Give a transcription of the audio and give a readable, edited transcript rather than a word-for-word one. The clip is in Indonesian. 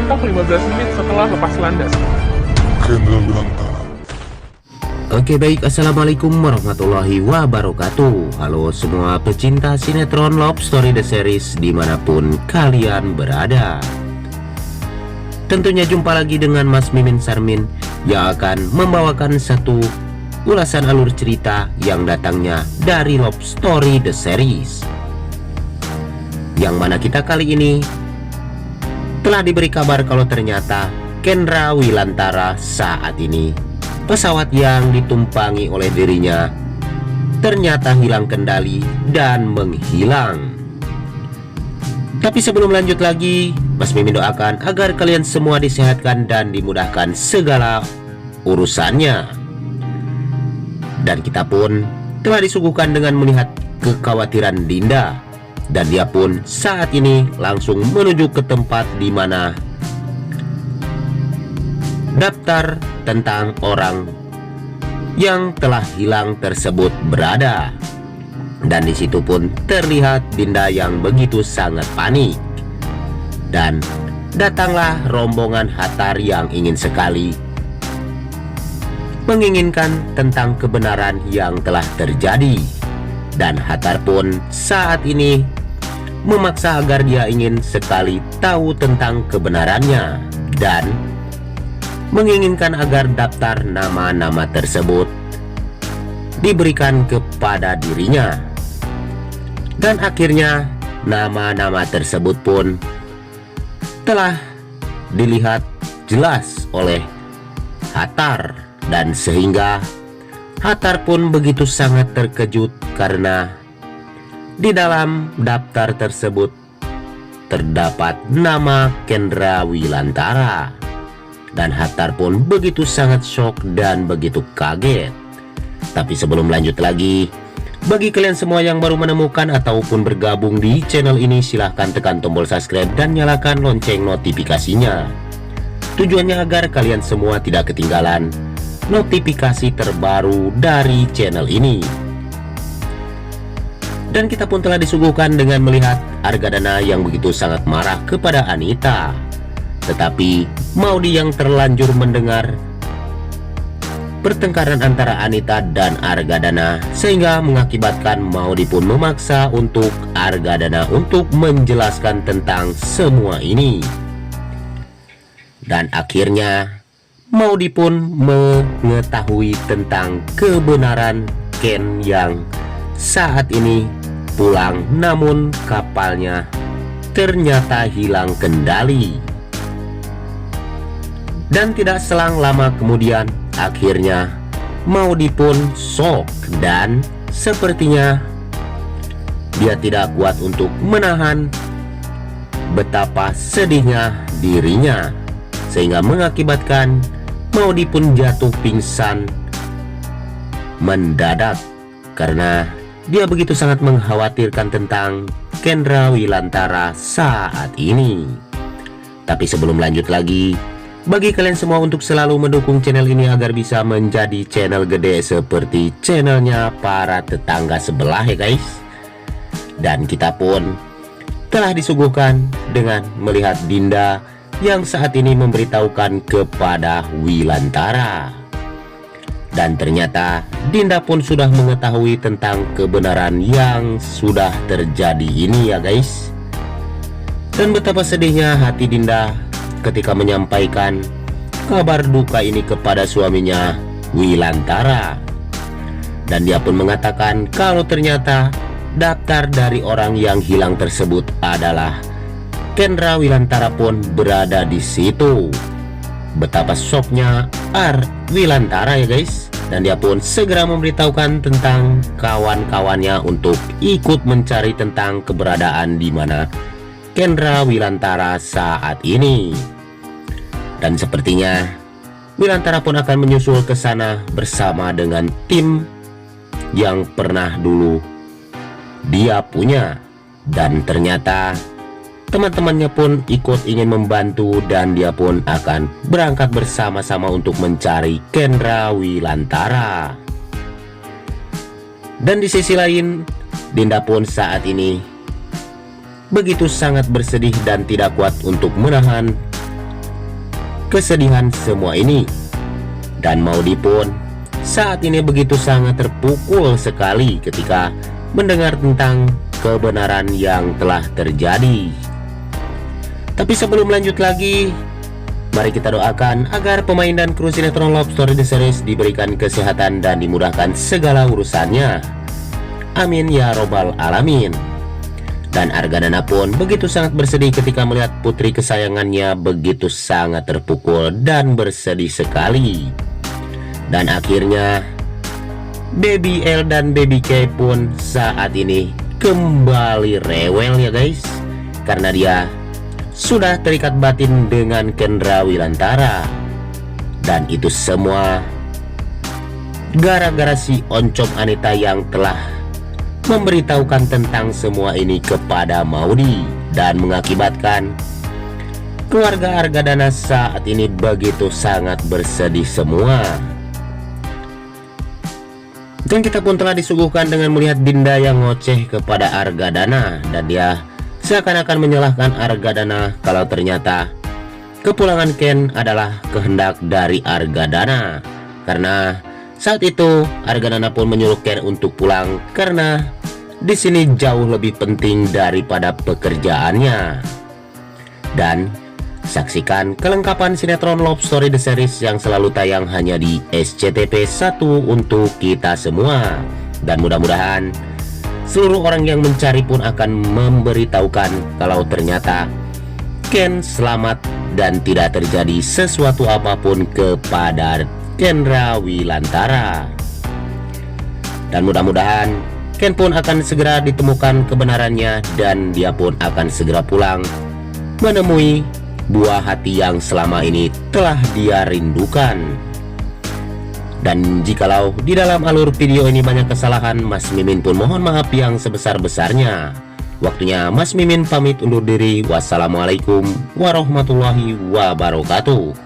mentok 15 menit setelah lepas landas. Kendra Wilantara. Oke baik, assalamualaikum warahmatullahi wabarakatuh. Halo semua pecinta sinetron Love Story The Series dimanapun kalian berada. Tentunya jumpa lagi dengan Mas Mimin Sarmin yang akan membawakan satu ulasan alur cerita yang datangnya dari Love Story The Series, yang mana kita kali ini telah diberi kabar kalau ternyata Kendra Wilantara saat ini pesawat yang ditumpangi oleh dirinya ternyata hilang kendali dan menghilang. Tapi sebelum lanjut lagi, Mas Mimin doakan agar kalian semua disehatkan dan dimudahkan segala urusannya. Dan kita pun telah disuguhkan dengan melihat kekhawatiran Dinda, dan dia pun saat ini langsung menuju ke tempat di mana daftar tentang orang yang telah hilang tersebut berada. Dan di situ pun terlihat Dinda yang begitu sangat panik. Dan datanglah rombongan Hattar yang ingin sekali menginginkan tentang kebenaran yang telah terjadi. Dan Hattar pun saat ini memaksa agar dia ingin sekali tahu tentang kebenarannya dan menginginkan agar daftar nama-nama tersebut diberikan kepada dirinya. Dan akhirnya nama-nama tersebut pun telah dilihat jelas oleh Hattar, dan sehingga Hattar pun begitu sangat terkejut karena di dalam daftar tersebut terdapat nama Kendra Wilantara. Dan Hattar pun begitu sangat shock dan begitu kaget. Tapi sebelum lanjut lagi, bagi kalian semua yang baru menemukan ataupun bergabung di channel ini, silahkan tekan tombol subscribe dan nyalakan lonceng notifikasinya. Tujuannya agar kalian semua tidak ketinggalan notifikasi terbaru dari channel ini. Dan kita pun telah disuguhkan dengan melihat Argadana yang begitu sangat marah kepada Anita. Tetapi Maudi yang terlanjur mendengar pertengkaran antara Anita dan Argadana, sehingga mengakibatkan Maudi pun memaksa untuk Argadana untuk menjelaskan tentang semua ini. Dan akhirnya Maudi pun mengetahui tentang kebenaran Ken yang saat ini pulang, namun kapalnya ternyata hilang kendali. Dan tidak selang lama kemudian, akhirnya Maudi pun shock dan sepertinya dia tidak kuat untuk menahan betapa sedihnya dirinya, sehingga mengakibatkan Maudi pun jatuh pingsan mendadak karena dia begitu sangat mengkhawatirkan tentang Kendra Wilantara saat ini. Tapi sebelum lanjut lagi, bagi kalian semua untuk selalu mendukung channel ini agar bisa menjadi channel gede seperti channelnya para tetangga sebelah ya guys. Dan kita pun telah disuguhkan dengan melihat Dinda yang saat ini memberitahukan kepada Wilantara. Dan ternyata Dinda pun sudah mengetahui tentang kebenaran yang sudah terjadi ini ya guys. Dan betapa sedihnya hati Dinda ketika menyampaikan kabar duka ini kepada suaminya Wilantara. Dan dia pun mengatakan kalau ternyata daftar dari orang yang hilang tersebut adalah Kendra Wilantara pun berada di situ. Betapa shocknya Wilantara ya guys. Dan dia pun segera memberitahukan tentang kawan-kawannya untuk ikut mencari tentang keberadaan di mana Kendra Wilantara saat ini. Dan sepertinya Wilantara pun akan menyusul ke sana bersama dengan tim yang pernah dulu dia punya. Dan ternyata teman-temannya pun ikut ingin membantu, dan dia pun akan berangkat bersama-sama untuk mencari Kendra Wilantara. Dan di sisi lain, Dinda pun saat ini begitu sangat bersedih dan tidak kuat untuk menahan kesedihan semua ini. Dan Maudy pun saat ini begitu sangat terpukul sekali ketika mendengar tentang kebenaran yang telah terjadi. Tapi sebelum lanjut lagi, mari kita doakan agar pemain dan kru sinetron Love Story The Series diberikan kesehatan dan dimudahkan segala urusannya. Amin ya robbal alamin. Dan Argadana pun begitu sangat bersedih ketika melihat putri kesayangannya begitu sangat terpukul dan bersedih sekali. Dan akhirnya Baby L dan Baby K pun saat ini kembali rewel ya guys, karena dia sudah terikat batin dengan Kendra Wilantara. Dan itu semua gara-gara si Oncom Anita yang telah memberitahukan tentang semua ini kepada Maudy, dan mengakibatkan keluarga Argadana saat ini begitu sangat bersedih semua. Dan kita pun telah disuguhkan dengan melihat Dinda yang ngoceh kepada Argadana, dan dia seakan-akan menyalahkan Argadana kalau ternyata kepulangan Ken adalah kehendak dari Argadana. Karena saat itu Argadana pun menyuruh Ken untuk pulang karena di sini jauh lebih penting daripada pekerjaannya. Dan saksikan kelengkapan sinetron Love Story The Series yang selalu tayang hanya di SCTV 1 untuk kita semua. Dan mudah-mudahan seluruh orang yang mencari pun akan memberitahukan kalau ternyata Ken selamat dan tidak terjadi sesuatu apapun kepada Kendra Wilantara. Dan mudah-mudahan Ken pun akan segera ditemukan kebenarannya, dan dia pun akan segera pulang menemui buah hati yang selama ini telah dia rindukan. Dan jikalau di dalam alur video ini banyak kesalahan, Mas Mimin pun mohon maaf yang sebesar-besarnya. Waktunya Mas Mimin pamit undur diri. Wassalamualaikum warahmatullahi wabarakatuh.